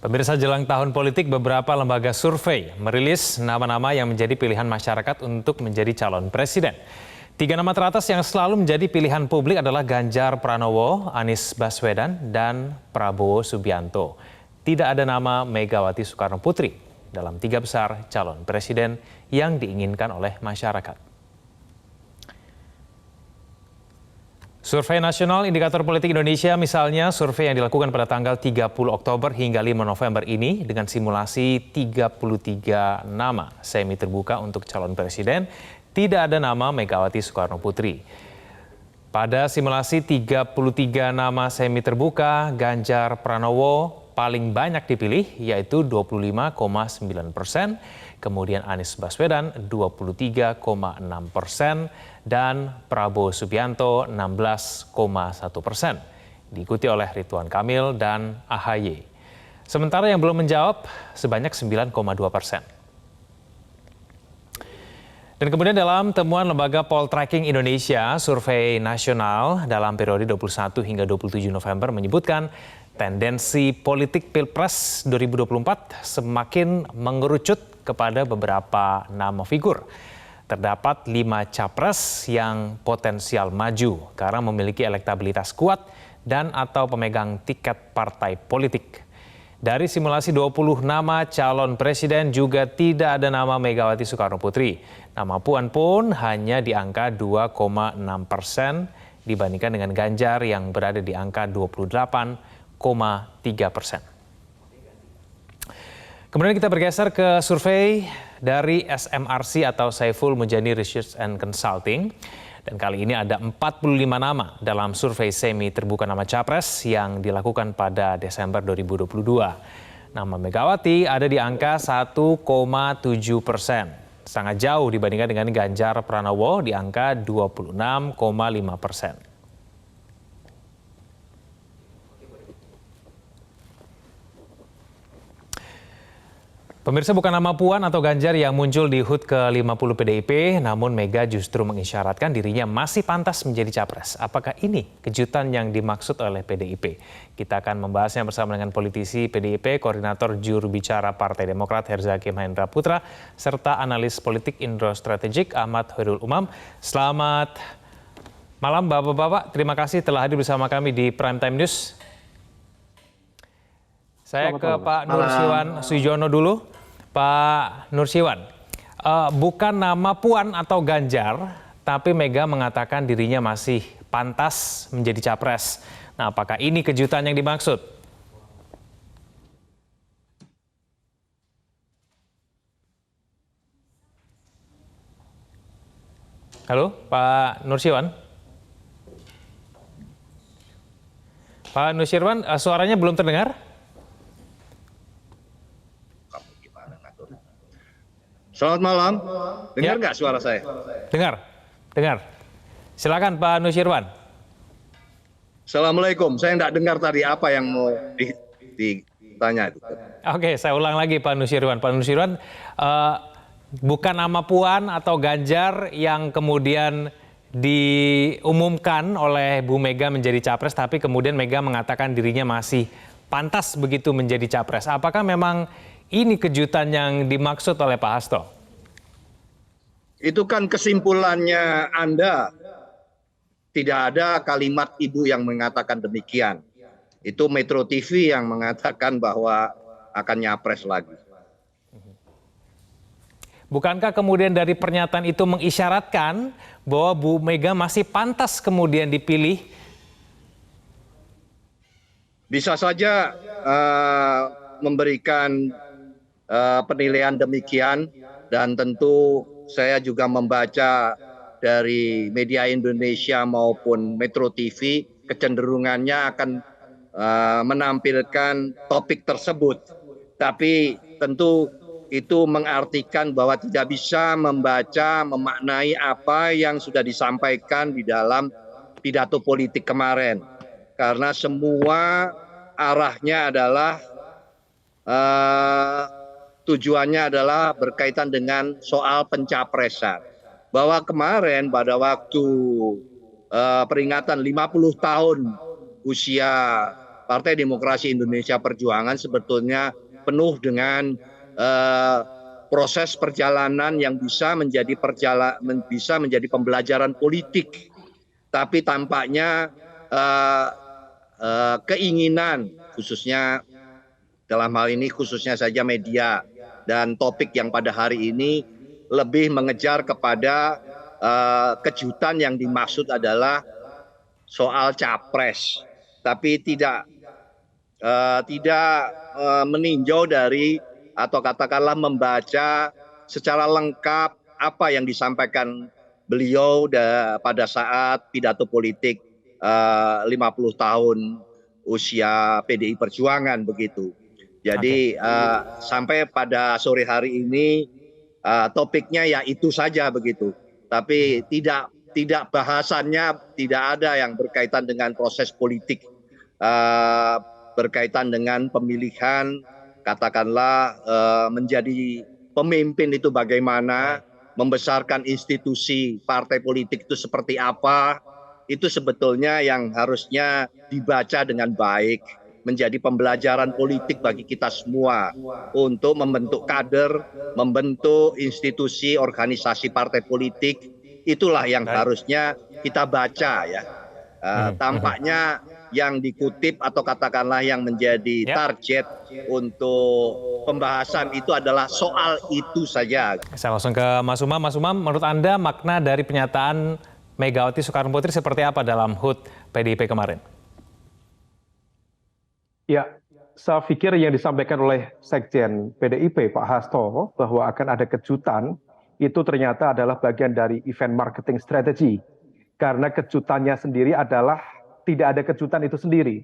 Pemirsa, jelang tahun politik, beberapa lembaga survei merilis nama-nama yang menjadi pilihan masyarakat untuk menjadi calon presiden. 3 nama teratas yang selalu menjadi pilihan publik adalah Ganjar Pranowo, Anies Baswedan, dan Prabowo Subianto. Tidak ada nama Megawati Soekarno Putri dalam 3 besar calon presiden yang diinginkan oleh masyarakat. Survei Nasional Indikator Politik Indonesia, misalnya survei yang dilakukan pada tanggal 30 Oktober hingga 5 November ini dengan simulasi 33 nama semi terbuka untuk calon presiden, tidak ada nama Megawati Soekarno Putri. Pada simulasi 33 nama semi terbuka, Ganjar Pranowo paling banyak dipilih, yaitu 25,9%, kemudian Anies Baswedan 23,6%, dan Prabowo Subianto 16,1%, diikuti oleh Ridwan Kamil dan AHY. Sementara yang belum menjawab sebanyak 9,2%. Dan kemudian dalam temuan lembaga Poltreking Indonesia, survei nasional dalam periode 21 hingga 27 November menyebutkan tendensi politik Pilpres 2024 semakin mengerucut kepada beberapa nama figur. Terdapat 5 capres yang potensial maju karena memiliki elektabilitas kuat dan atau pemegang tiket partai politik. Dari simulasi 20 nama calon presiden juga tidak ada nama Megawati Soekarno Putri. Nama Puan pun hanya di angka 2,6% dibandingkan dengan Ganjar yang berada di angka 28,3%. Kemudian kita bergeser ke survei dari SMRC atau Saiful Mujani Research and Consulting. Dan kali ini ada 45 nama dalam survei semi terbuka nama capres yang dilakukan pada Desember 2022. Nama Megawati ada di angka 1,7%. Sangat jauh dibandingkan dengan Ganjar Pranowo di angka 26,5%. Pemirsa, bukan nama Puan atau Ganjar yang muncul di HUT ke-50 PDIP, namun Mega justru mengisyaratkan dirinya masih pantas menjadi capres. Apakah ini kejutan yang dimaksud oleh PDIP? Kita akan membahasnya bersama dengan politisi PDIP, Koordinator Juru Bicara Partai Demokrat Herzaki Mahendra Putra, serta analis politik Indro Strategik Ahmad Hoirul Umam. Selamat malam Bapak-Bapak, terima kasih telah hadir bersama kami di Prime Time News. Saya ke Pak Nursiwan Sujono dulu. Pak Nursiwan, bukan nama Puan atau Ganjar, tapi Mega mengatakan dirinya masih pantas menjadi capres. Nah, apakah ini kejutan yang dimaksud? Halo, Pak Nursiwan? Pak Nursiwan, suaranya belum terdengar? Selamat malam, dengar nggak suara saya? Dengar. Silakan Pak Nusirwan. Assalamualaikum, saya nggak dengar tadi apa yang mau ditanya itu. Oke, saya ulang lagi Pak Nusirwan. Pak Nusirwan, bukan nama Puan atau Ganjar yang kemudian diumumkan oleh Bu Mega menjadi capres, tapi kemudian Mega mengatakan dirinya masih pantas begitu menjadi capres. Apakah memang ini kejutan yang dimaksud oleh Pak Hasto? Itu kan kesimpulannya Anda. Tidak ada kalimat ibu yang mengatakan demikian. Itu Metro TV yang mengatakan bahwa akan nyapres lagi. Bukankah kemudian dari pernyataan itu mengisyaratkan bahwa Bu Mega masih pantas kemudian dipilih? Bisa saja memberikan penilaian demikian, dan tentu saya juga membaca dari media Indonesia maupun Metro TV kecenderungannya akan menampilkan topik tersebut. Tapi tentu itu mengartikan bahwa tidak bisa membaca, memaknai apa yang sudah disampaikan di dalam pidato politik kemarin. Karena semua arahnya adalah tujuannya adalah berkaitan dengan soal pencapresan. Bahwa kemarin pada waktu peringatan 50 tahun usia Partai Demokrasi Indonesia Perjuangan sebetulnya penuh dengan proses perjalanan yang bisa menjadi pembelajaran politik, tapi tampaknya keinginan khususnya dalam hal ini khususnya saja media dan topik yang pada hari ini lebih mengejar kepada kejutan yang dimaksud adalah soal capres, tapi tidak meninjau dari atau katakanlah membaca secara lengkap apa yang disampaikan beliau pada saat pidato politik 50 tahun usia PDI Perjuangan begitu. Jadi sampai pada sore hari ini topiknya ya itu saja begitu. Tapi tidak bahasannya tidak ada yang berkaitan dengan proses politik, berkaitan dengan pemilihan, katakanlah menjadi pemimpin itu bagaimana, membesarkan institusi partai politik itu seperti apa, itu sebetulnya yang harusnya dibaca dengan baik, menjadi pembelajaran politik bagi kita semua untuk membentuk kader, membentuk institusi organisasi partai politik, itulah yang harusnya kita baca ya. Tampaknya yang dikutip atau katakanlah yang menjadi target untuk pembahasan itu adalah soal itu saja. Saya langsung ke Mas Umam. Mas Umam, menurut Anda makna dari pernyataan Megawati Soekarno Putri seperti apa dalam HUT PDIP kemarin? Ya, saya pikir yang disampaikan oleh Sekjen PDIP Pak Hasto bahwa akan ada kejutan itu ternyata adalah bagian dari event marketing strategy. Karena kejutannya sendiri adalah tidak ada kejutan itu sendiri.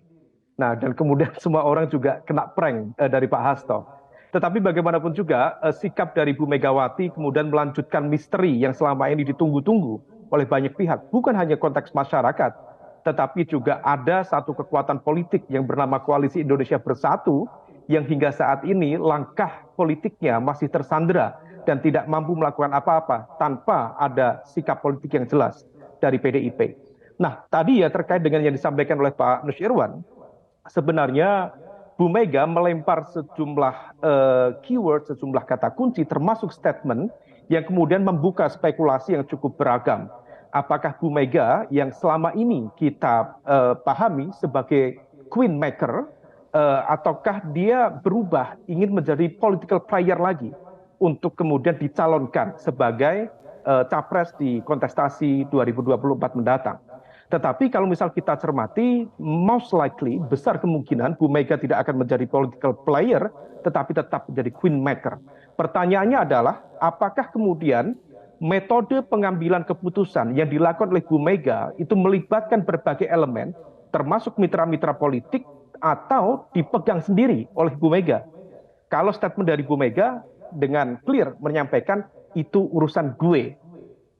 Nah, dan kemudian semua orang juga kena prank dari Pak Hasto. Tetapi bagaimanapun juga sikap dari Bu Megawati kemudian melanjutkan misteri yang selama ini ditunggu-tunggu oleh banyak pihak. Bukan hanya konteks masyarakat, tetapi juga ada satu kekuatan politik yang bernama Koalisi Indonesia Bersatu yang hingga saat ini langkah politiknya masih tersandera dan tidak mampu melakukan apa-apa tanpa ada sikap politik yang jelas dari PDIP. Nah, tadi ya terkait dengan yang disampaikan oleh Pak Nusirwan, sebenarnya Bu Mega melempar sejumlah keyword, sejumlah kata kunci termasuk statement yang kemudian membuka spekulasi yang cukup beragam. Apakah Bu Mega yang selama ini kita pahami sebagai queen maker, ataukah dia berubah ingin menjadi political player lagi untuk kemudian dicalonkan sebagai capres di kontestasi 2024 mendatang. Tetapi kalau misal kita cermati, most likely, besar kemungkinan Bu Mega tidak akan menjadi political player, tetapi tetap menjadi queen maker. Pertanyaannya adalah, apakah kemudian metode pengambilan keputusan yang dilakukan oleh Bu Mega itu melibatkan berbagai elemen, termasuk mitra-mitra politik, atau dipegang sendiri oleh Bu Mega? Kalau statement dari Bu Mega dengan clear menyampaikan, itu urusan gue.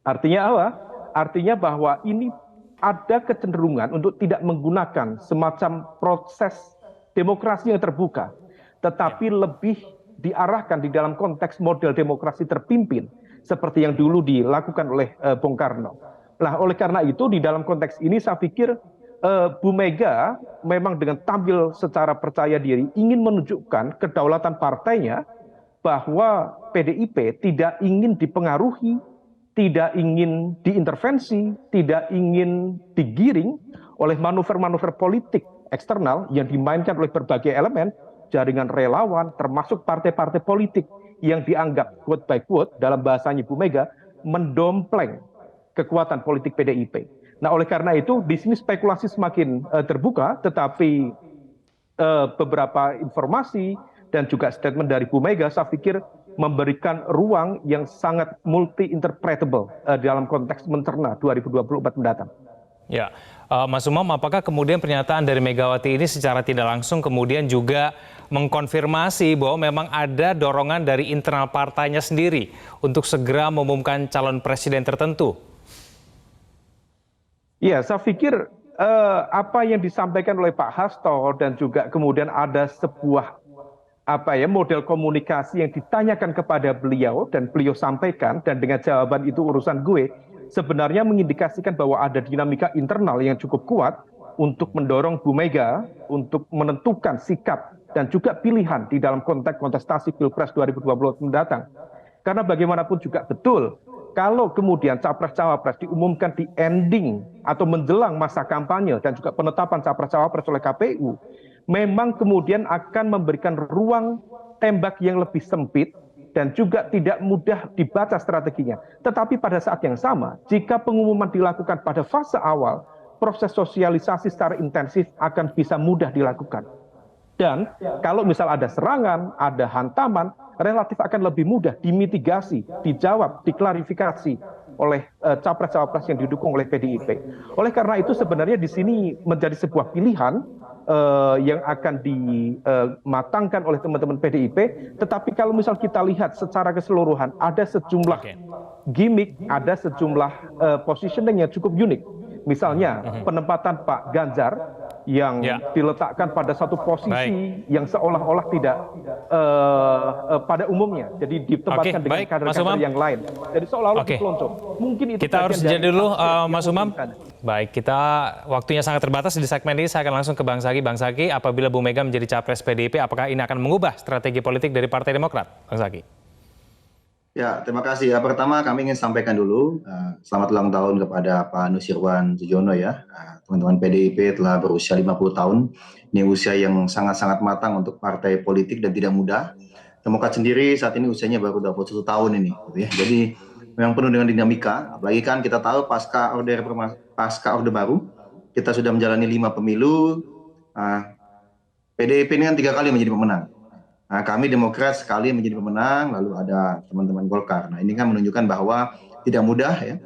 Artinya apa? Artinya bahwa ini ada kecenderungan untuk tidak menggunakan semacam proses demokrasi yang terbuka, tetapi lebih diarahkan di dalam konteks model demokrasi terpimpin, seperti yang dulu dilakukan oleh Bung Karno. Nah, oleh karena itu di dalam konteks ini saya pikir Bu Mega memang dengan tampil secara percaya diri ingin menunjukkan kedaulatan partainya, bahwa PDIP tidak ingin dipengaruhi, tidak ingin diintervensi, tidak ingin digiring oleh manuver-manuver politik eksternal yang dimainkan oleh berbagai elemen, jaringan relawan, termasuk partai-partai politik yang dianggap quote by quote dalam bahasanya Bu Mega mendompleng kekuatan politik PDIP. Nah, oleh karena itu di sini spekulasi semakin terbuka, tetapi beberapa informasi dan juga statement dari Bu Mega saya pikir memberikan ruang yang sangat multi-interpretable dalam konteks mencerna 2024 mendatang. Ya, Mas Umam, apakah kemudian pernyataan dari Megawati ini secara tidak langsung kemudian juga mengkonfirmasi bahwa memang ada dorongan dari internal partainya sendiri untuk segera mengumumkan calon presiden tertentu? Ya, saya pikir apa yang disampaikan oleh Pak Hasto dan juga kemudian ada sebuah model komunikasi yang ditanyakan kepada beliau dan beliau sampaikan dan dengan jawaban itu urusan gue, sebenarnya mengindikasikan bahwa ada dinamika internal yang cukup kuat untuk mendorong Bu Mega untuk menentukan sikap dan juga pilihan di dalam konteks kontestasi Pilpres 2024 mendatang. Karena bagaimanapun juga betul, kalau kemudian capres-cawapres diumumkan di ending atau menjelang masa kampanye dan juga penetapan capres-cawapres oleh KPU, memang kemudian akan memberikan ruang tembak yang lebih sempit dan juga tidak mudah dibaca strateginya. Tetapi pada saat yang sama, jika pengumuman dilakukan pada fase awal, proses sosialisasi secara intensif akan bisa mudah dilakukan. Dan kalau misal ada serangan, ada hantaman, relatif akan lebih mudah dimitigasi, dijawab, diklarifikasi oleh capres-cawapres yang didukung oleh PDIP. Oleh karena itu sebenarnya di sini menjadi sebuah pilihan yang akan dimatangkan oleh teman-teman PDIP. Tetapi kalau misal kita lihat secara keseluruhan, ada sejumlah gimmick, ada sejumlah positioning yang cukup unik. Misalnya penempatan Pak Ganjar yang diletakkan pada satu posisi yang seolah-olah tidak pada umumnya, jadi ditempatkan dengan kader-kader yang lain. Jadi seolah-olah dipelonco. Mungkin itu kita harus jeda dulu, Mas Umam. Baik, kita waktunya sangat terbatas di segmen ini. Saya akan langsung ke Bang Zaky. Bang Zaky, apabila Bu Mega menjadi capres PDIP, apakah ini akan mengubah strategi politik dari Partai Demokrat, Bang Zaky? Ya, terima kasih. Pertama kami ingin sampaikan dulu selamat ulang tahun kepada Pak Nusirwan Sujono ya. Teman-teman PDIP telah berusia 50 tahun. Ini usia yang sangat-sangat matang untuk partai politik dan tidak mudah. Demokrat sendiri saat ini usianya baru 21 tahun ini gitu ya. Jadi memang penuh dengan dinamika, apalagi kan kita tahu pasca Orde Baru kita sudah menjalani 5 pemilu. PDIP ini kan 3 kali menjadi pemenang. Nah, kami Demokrat sekali menjadi pemenang, lalu ada teman-teman Golkar. Nah, ini kan menunjukkan bahwa tidak mudah ya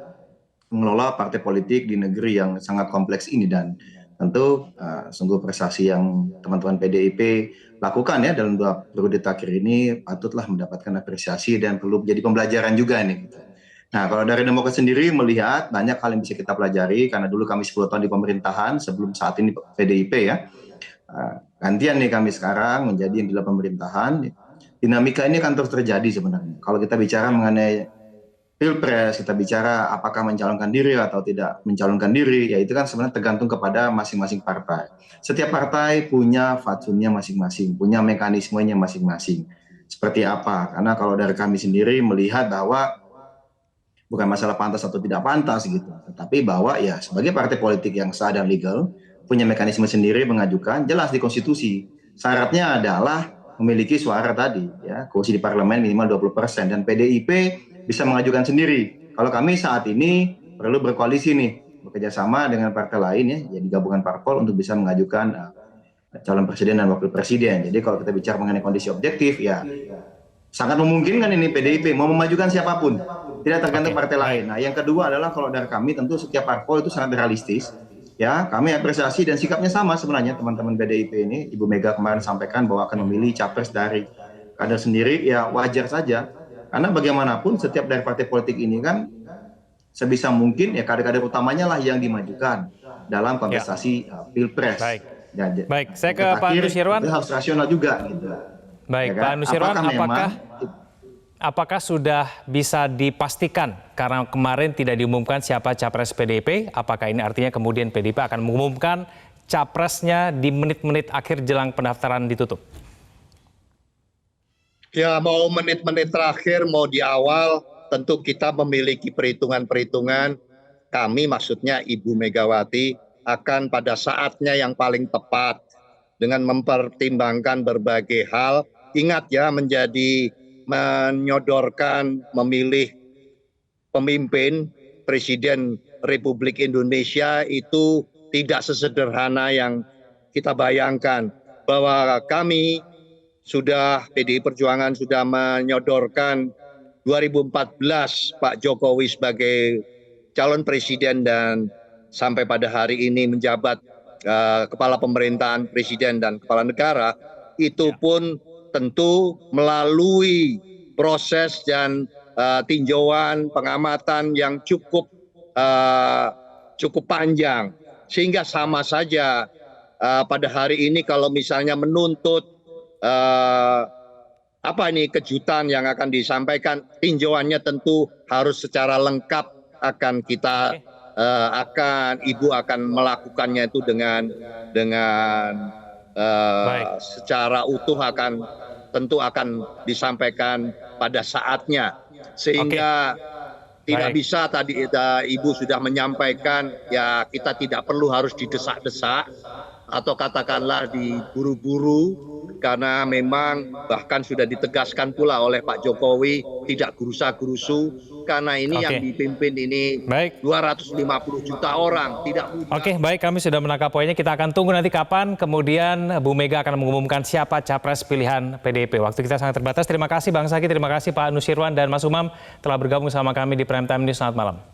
mengelola partai politik di negeri yang sangat kompleks ini, dan tentu sungguh prestasi yang teman-teman PDIP lakukan ya dalam 2 periode terakhir ini patutlah mendapatkan apresiasi dan perlu menjadi pembelajaran juga nih. Nah, kalau dari Demokrat sendiri melihat banyak hal yang bisa kita pelajari, karena dulu kami 10 tahun di pemerintahan sebelum saat ini PDIP ya. Gantian nih kami sekarang menjadi yang di dalam pemerintahan. Dinamika ini akan terus terjadi sebenarnya. Kalau kita bicara mengenai Pilpres, kita bicara apakah mencalonkan diri atau tidak mencalonkan diri, ya itu kan sebenarnya tergantung kepada masing-masing partai. Setiap partai punya fatsunnya masing-masing, punya mekanismenya masing-masing. Seperti apa? Karena kalau dari kami sendiri melihat bahwa bukan masalah pantas atau tidak pantas gitu, tetapi bahwa ya sebagai partai politik yang sah dan legal, punya mekanisme sendiri mengajukan, jelas di konstitusi. Syaratnya adalah memiliki suara tadi, ya, kursi di parlemen minimal 20%, dan PDIP bisa mengajukan sendiri. Kalau kami saat ini perlu berkoalisi nih, bekerja sama dengan partai lain ya, jadi gabungan parpol untuk bisa mengajukan calon presiden dan wakil presiden. Jadi kalau kita bicara mengenai kondisi objektif, ya sangat memungkinkan ini PDIP mau memajukan siapapun, tidak tergantung partai lain. Nah, yang kedua adalah kalau dari kami tentu setiap parpol itu sangat realistis. Ya, kami apresiasi dan sikapnya sama sebenarnya teman-teman PDIP ini. Ibu Mega kemarin sampaikan bahwa akan memilih capres dari kader sendiri, ya wajar saja. Karena bagaimanapun setiap dari partai politik ini kan sebisa mungkin ya kader-kader utamanya lah yang dimajukan dalam kontestasi Pilpres. Baik, saya ke Pak Nusirwan. Harus rasional juga gitu. Baik, ya kan? Pak Nusirwan, apakah sudah bisa dipastikan, karena kemarin tidak diumumkan siapa capres PDIP, apakah ini artinya kemudian PDIP akan mengumumkan capresnya di menit-menit akhir jelang pendaftaran ditutup? Ya, mau menit-menit terakhir, mau di awal, tentu kita memiliki perhitungan-perhitungan. Kami, maksudnya Ibu Megawati, akan pada saatnya yang paling tepat dengan mempertimbangkan berbagai hal. Ingat ya, menyodorkan, memilih pemimpin Presiden Republik Indonesia itu tidak sesederhana yang kita bayangkan. Bahwa kami PDI Perjuangan sudah menyodorkan 2014 Pak Jokowi sebagai calon presiden dan sampai pada hari ini menjabat kepala pemerintahan presiden dan kepala negara, itu pun tentu melalui proses dan tinjauan pengamatan yang cukup panjang, sehingga sama saja pada hari ini kalau misalnya menuntut kejutan yang akan disampaikan, tinjauannya tentu harus secara lengkap akan kita Ibu akan melakukannya itu dengan secara utuh tentu akan disampaikan pada saatnya, sehingga tidak bisa tadi Ibu sudah menyampaikan ya kita tidak perlu harus didesak-desak atau katakanlah diburu-buru, karena memang bahkan sudah ditegaskan pula oleh Pak Jokowi tidak gerusa-gerusu, karena ini yang dipimpin ini 250 juta orang, tidak mudah. Oke, baik, kami sudah menangkap poinnya. Kita akan tunggu nanti kapan kemudian Bu Mega akan mengumumkan siapa capres pilihan PDIP. Waktu kita sangat terbatas. Terima kasih Bang Zaky, terima kasih Pak Nusirwan dan Mas Umam telah bergabung sama kami di Prime Time News. Selamat malam.